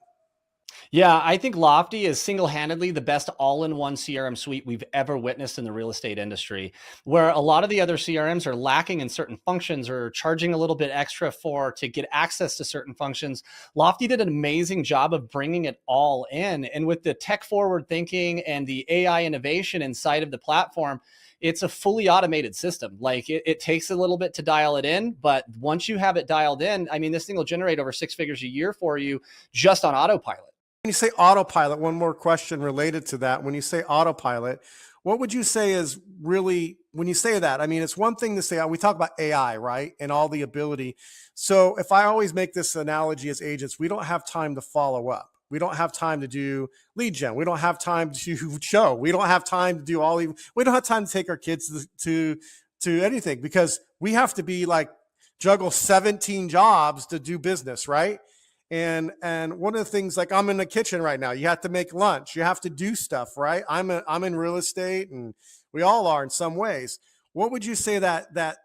Yeah, I think Lofty is single-handedly the best all-in-one CRM suite we've ever witnessed in the real estate industry, where a lot of the other CRMs are lacking in certain functions or charging a little bit extra to get access to certain functions. Lofty did an amazing job of bringing it all in. And with the tech-forward thinking and the AI innovation inside of the platform, it's a fully automated system. Like it takes a little bit to dial it in, but once you have it dialed in, I mean, this thing will generate over 6 figures a year for you just on autopilot. When you say autopilot, one more question related to that. When you say autopilot, what would you say is really, when you say that, I mean, it's one thing to say, we talk about AI, right? And all the ability. So if I always make this analogy as agents, we don't have time to follow up. We don't have time to do lead gen. We don't have time to show. We don't have time to do we don't have time to take our kids to anything because we have to be like juggle 17 jobs to do business, right? And one of the things, like I'm in the kitchen right now, you have to make lunch, you have to do stuff, right? I'm in real estate and we all are in some ways. What would you say that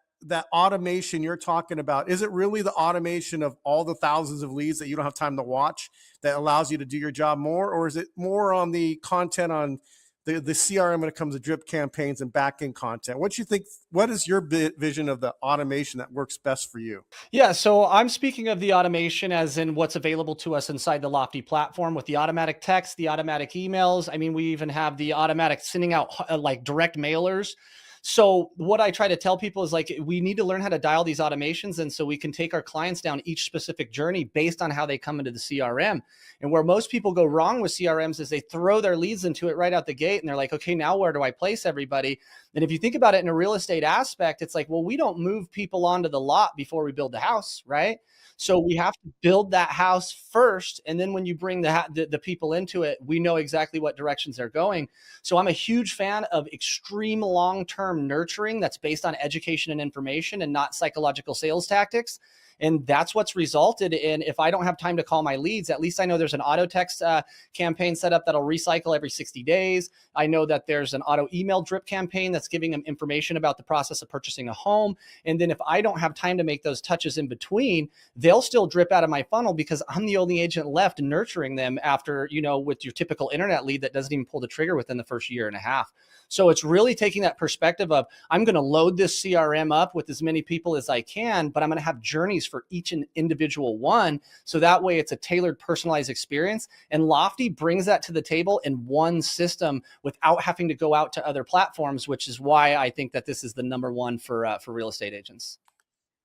automation you're talking about, is it really the automation of all the thousands of leads that you don't have time to watch that allows you to do your job more? Or is it more on the content on the CRM when it comes to drip campaigns and back-end content? What do you think? What is your vision of the automation that works best for you? Yeah, so I'm speaking of the automation as in what's available to us inside the Lofty platform with the automatic text, the automatic emails. I mean, we even have the automatic sending out like direct mailers. So what I try to tell people is like, we need to learn how to dial these automations. And so we can take our clients down each specific journey based on how they come into the CRM. And where most people go wrong with CRMs is they throw their leads into it right out the gate. And they're like, okay, now where do I place everybody? And if you think about it in a real estate aspect, it's like, well, we don't move people onto the lot before we build the house, right? So we have to build that house first. And then when you bring the people into it, we know exactly what directions they're going. So I'm a huge fan of extreme long-term nurturing that's based on education and information and not psychological sales tactics. And that's what's resulted in, if I don't have time to call my leads, at least I know there's an auto text campaign set up that'll recycle every 60 days. I know that there's an auto email drip campaign that's giving them information about the process of purchasing a home. And then if I don't have time to make those touches in between, they'll still drip out of my funnel because I'm the only agent left nurturing them after, with your typical internet lead that doesn't even pull the trigger within the first year and a half. So it's really taking that perspective of, I'm going to load this CRM up with as many people as I can, but I'm going to have journeys for each individual one. So that way it's a tailored, personalized experience. And Lofty brings that to the table in one system without having to go out to other platforms, which is why I think that this is the number one for real estate agents.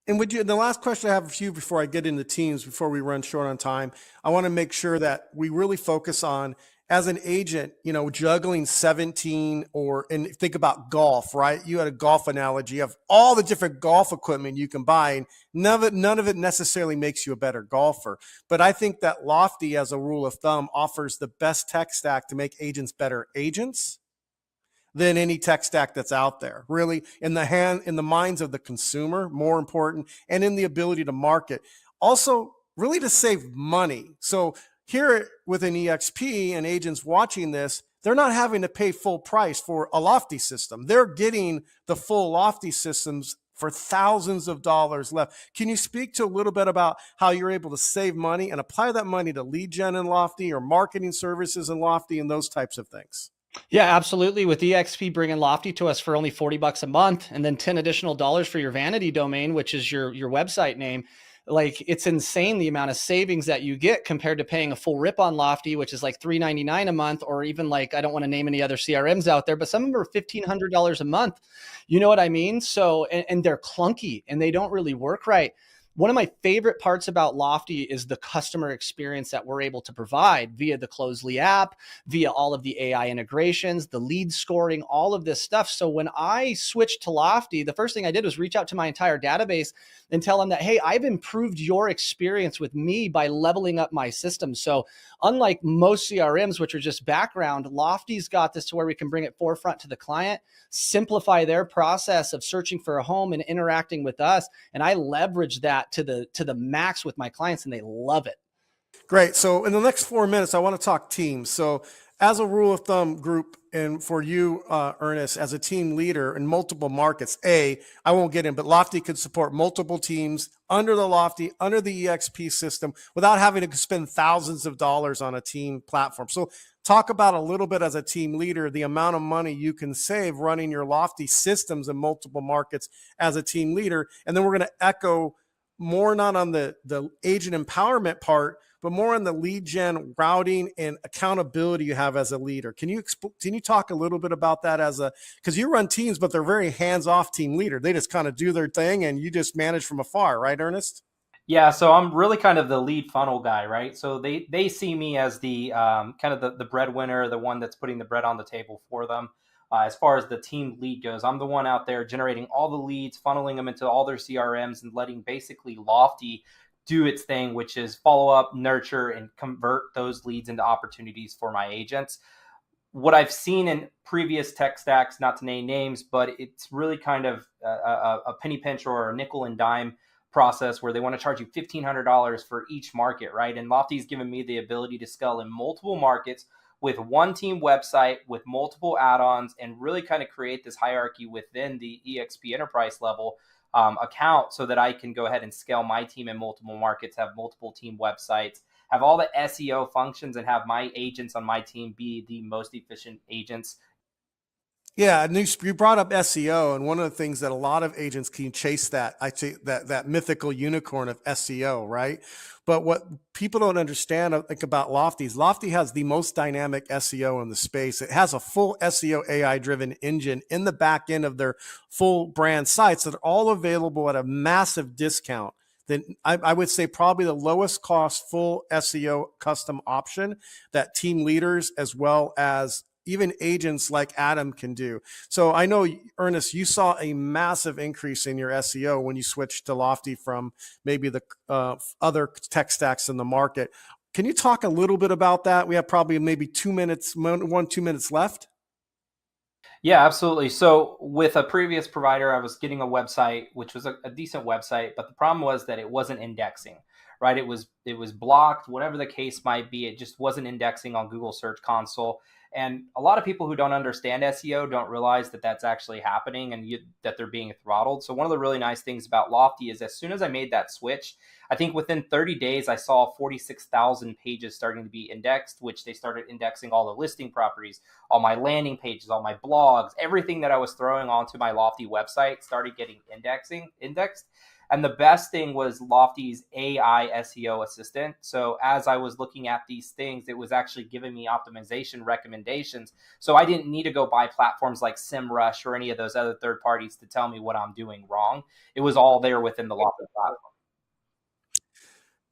And the last question I have for you before I get into teams, before we run short on time, I want to make sure that we really focus on, as an agent, juggling 17 and think about golf, right? You had a golf analogy of all the different golf equipment you can buy, and none of it necessarily makes you a better golfer. But I think that Lofty, as a rule of thumb, offers the best tech stack to make agents better agents. than any tech stack that's out there. Really, in the minds of the consumer, more important, and in the ability to market. Also, really to save money. So here within EXP and agents watching this, they're not having to pay full price for a Lofty system. They're getting the full Lofty systems for thousands of dollars left. Can you speak to a little bit about how you're able to save money and apply that money to lead gen in Lofty or marketing services in Lofty and those types of things? Yeah, absolutely. With EXP bringing Lofty to us for only $40 a month and then 10 additional dollars for your vanity domain, which is your website name. Like, it's insane the amount of savings that you get compared to paying a full rip on Lofty, which is like $399 a month, or even like, I don't want to name any other CRMs out there, but some of them are $1,500 a month. You know what I mean? So, and they're clunky and they don't really work right. One of my favorite parts about Lofty is the customer experience that we're able to provide via the Closely app, via all of the AI integrations, the lead scoring, all of this stuff. So when I switched to Lofty, the first thing I did was reach out to my entire database and tell them that, hey, I've improved your experience with me by leveling up my system. So unlike most CRMs, which are just background, Lofty's got this to where we can bring it forefront to the client, simplify their process of searching for a home and interacting with us. And I leverage that to the max with my clients, and they love it. Great. So in the next 4 minutes, I want to talk teams. So as a rule of thumb group, and for you, Ernest, as a team leader in multiple markets, I won't get in, but Lofty could support multiple teams under the Lofty, under the EXP system without having to spend thousands of dollars on a team platform. So talk about a little bit as a team leader, the amount of money you can save running your Lofty systems in multiple markets as a team leader. And then we're going to echo more not on the agent empowerment part, but more on the lead gen routing and accountability you have as a leader. Can you talk a little bit about that because you run teams, but they're very hands-off team leader. They just kind of do their thing and you just manage from afar, right, Ernest? Yeah, so I'm really kind of the lead funnel guy, right? So they see me as the kind of the breadwinner, the one that's putting the bread on the table for them. As far as the team lead goes, I'm the one out there generating all the leads, funneling them into all their CRMs, and letting basically Lofty do its thing, which is follow up, nurture, and convert those leads into opportunities for my agents. What I've seen in previous tech stacks, not to name names, but it's really kind of a penny pinch or a nickel and dime process where they want to charge you $1,500 for each market, right? And Lofty's given me the ability to scale in multiple markets with one team website, with multiple add-ons, and really kind of create this hierarchy within the EXP enterprise level account so that I can go ahead and scale my team in multiple markets, have multiple team websites, have all the SEO functions, and have my agents on my team be the most efficient agents. Yeah, and you brought up SEO, and one of the things that a lot of agents can chase that mythical unicorn of SEO, right? But what people don't understand, I think, about Lofty is Lofty has the most dynamic SEO in the space. It has a full SEO AI-driven engine in the back end of their full brand sites that are all available at a massive discount. Then I would say probably the lowest cost full SEO custom option that team leaders as well as even agents like Adam can do. So I know, Ernest, you saw a massive increase in your SEO when you switched to Lofty from maybe the other tech stacks in the market. Can you talk a little bit about that? We have probably maybe 2 minutes left. Yeah, absolutely. So with a previous provider, I was getting a website, which was a decent website, but the problem was that it wasn't indexing, right? It was blocked, whatever the case might be. It just wasn't indexing on Google Search Console. And a lot of people who don't understand SEO don't realize that that's actually happening and that they're being throttled. So one of the really nice things about Lofty is as soon as I made that switch, I think within 30 days, I saw 46,000 pages starting to be indexed, which they started indexing all the listing properties, all my landing pages, all my blogs, everything that I was throwing onto my Lofty website started getting indexed. And the best thing was Lofty's AI SEO assistant. So as I was looking at these things, it was actually giving me optimization recommendations. So I didn't need to go buy platforms like SEMrush or any of those other third parties to tell me what I'm doing wrong. It was all there within the Lofty platform.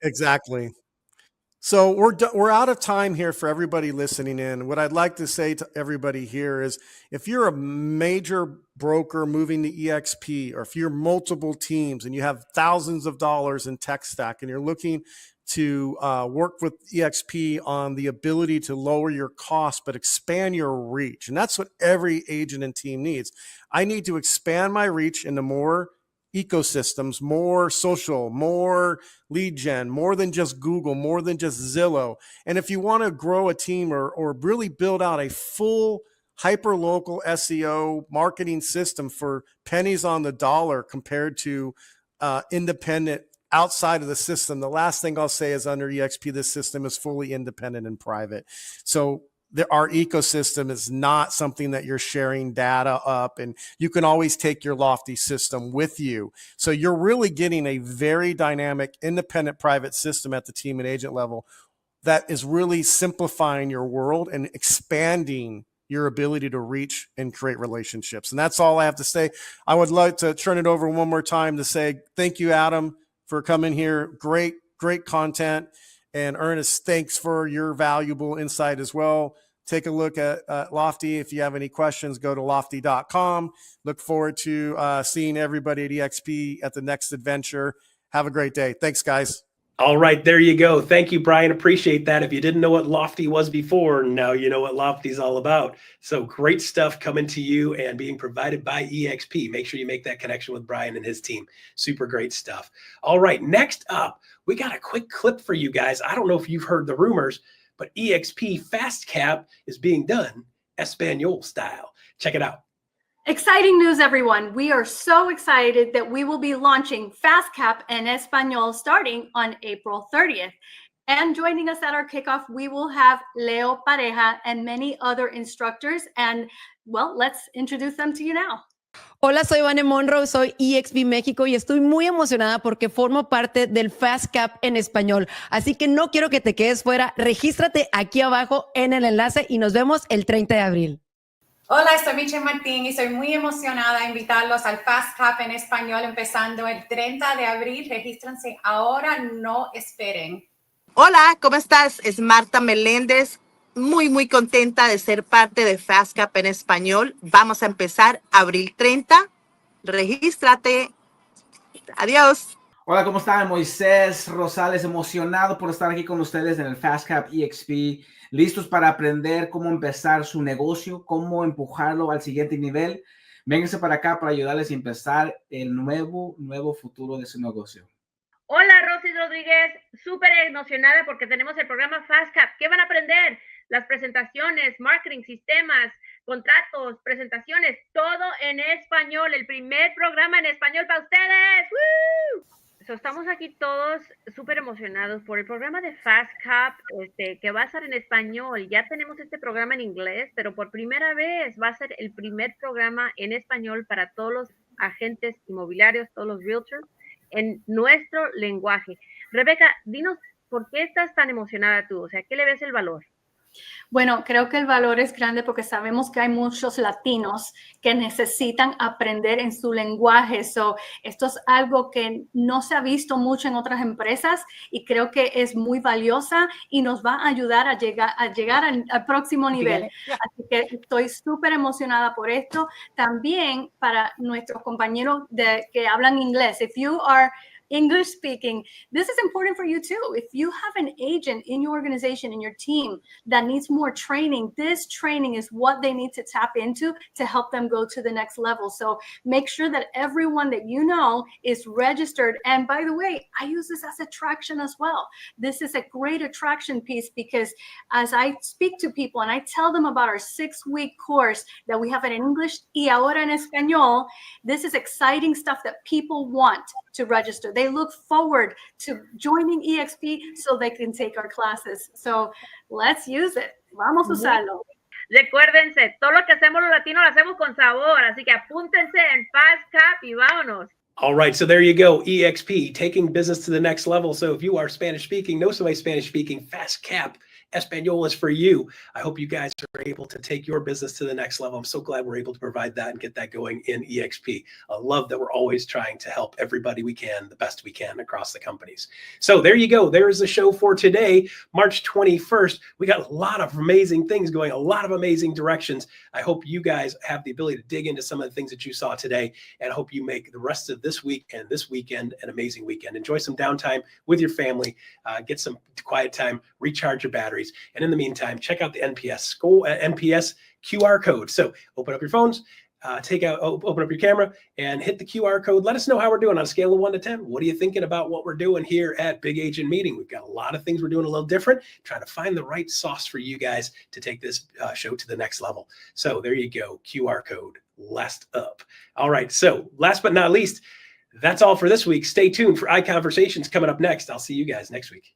Exactly. So we're out of time here for everybody listening in. What I'd like to say to everybody here is if you're a major broker moving to EXP, or if you're multiple teams and you have thousands of dollars in tech stack and you're looking to work with EXP on the ability to lower your costs, but expand your reach. And that's what every agent and team needs. I need to expand my reach into more ecosystems, more social, more lead gen, more than just Google, more than just Zillow. And if you want to grow a team or really build out a full hyper-local SEO marketing system for pennies on the dollar compared to independent outside of the system, the last thing I'll say is under EXP, this system is fully independent and private. So our ecosystem is not something that you're sharing data up, and you can always take your Lofty system with you. So you're really getting a very dynamic, independent private system at the team and agent level that is really simplifying your world and expanding your ability to reach and create relationships. And that's all I have to say. I would like to turn it over one more time to say thank you, Adam, for coming here. Great content. And Ernest, thanks for your valuable insight as well. Take a look at Lofty. If you have any questions, go to lofty.com. Look forward to seeing everybody at EXP at the next adventure. Have a great day. Thanks, guys. All right, there you go. Thank you, Brian. Appreciate that. If you didn't know what Lofty was before, now you know what Lofty's all about. So great stuff coming to you and being provided by EXP. Make sure you make that connection with Brian and his team. Super great stuff. All right, next up, we got a quick clip for you guys. I don't know if you've heard the rumors, but EXP Fast Cap is being done Espanol style. Check it out. Exciting news, everyone. We are so excited that we will be launching FastCap en Español starting on April 30th. And joining us at our kickoff, we will have Leo Pareja and many other instructors. And well, let's introduce them to you now. Hola, soy Vane Monroe, soy EXP México y estoy muy emocionada porque formo parte del Fast Cap en español. Así que no quiero que te quedes fuera. Regístrate aquí abajo en el enlace y nos vemos el 30 de abril. Hola, soy Michelle Martín y estoy muy emocionada de invitarlos al Fast Cap en español empezando el 30 de abril. Regístrense ahora, no esperen. Hola, ¿cómo estás? Es Marta Meléndez. Muy contenta de ser parte de Fast Cap en español. Vamos a empezar abril 30. Regístrate. Adiós. Hola, ¿cómo están? Moisés Rosales, emocionado por estar aquí con ustedes en el Fast Cap EXP, listos para aprender cómo empezar su negocio, cómo empujarlo al siguiente nivel. Vénganse para acá para ayudarles a empezar el nuevo futuro de su negocio. Hola, Rosy Rodríguez, súper emocionada porque tenemos el programa Fast Cap. ¿Qué van a aprender? Las presentaciones, marketing, sistemas, contratos, presentaciones, todo en español. El primer programa en español para ustedes. ¡Woo! So, estamos aquí todos súper emocionados por el programa de Fast Cap, que va a estar en español. Ya tenemos este programa en inglés, pero por primera vez va a ser el primer programa en español para todos los agentes inmobiliarios, todos los realtors, en nuestro lenguaje. Rebeca, dinos, ¿por qué estás tan emocionada tú? O sea, ¿qué le ves el valor? Bueno, creo que el valor es grande porque sabemos que hay muchos latinos que necesitan aprender en su lenguaje. So, esto es algo que no se ha visto mucho en otras empresas y creo que es muy valiosa y nos va a ayudar a llegar al próximo nivel. Así que estoy súper emocionada por esto. También para nuestros compañeros que hablan inglés. If you are English speaking, this is important for you too. If you have an agent in your organization, in your team that needs more training, this training is what they need to tap into to help them go to the next level. So make sure that everyone that you know is registered. And by the way, I use this as attraction as well. This is a great attraction piece because as I speak to people and I tell them about our 6-week course that we have in English y ahora en español, this is exciting stuff that people want to register. They look forward to joining EXP so they can take our classes. So let's use it. Vamos a usarlo. Recuérdense, todo lo que hacemos los latinos lo hacemos con sabor, así que apúntense en Fast Cap y vámonos. All right, so there you go, EXP, taking business to the next level. So if you are Spanish speaking, know somebody Spanish speaking, Fast Cap Espanol is for you. I hope you guys are able to take your business to the next level. I'm so glad we're able to provide that and get that going in EXP. I love that we're always trying to help everybody we can, the best we can across the companies. So there you go. There is the show for today, March 21st. We got a lot of amazing things going, a lot of amazing directions. I hope you guys have the ability to dig into some of the things that you saw today, and I hope you make the rest of this week and this weekend an amazing weekend. Enjoy some downtime with your family, get some quiet time, recharge your batteries. And in the meantime, check out the NPS QR code. So open up your phones, open up your camera and hit the QR code. Let us know how we're doing on a scale of 1 to 10. What are you thinking about what we're doing here at Big Agent Meeting? We've got a lot of things we're doing a little different, trying to find the right sauce for you guys to take this show to the next level. So there you go, QR code, last up. All right, so last but not least, that's all for this week. Stay tuned for iConversations coming up next. I'll see you guys next week.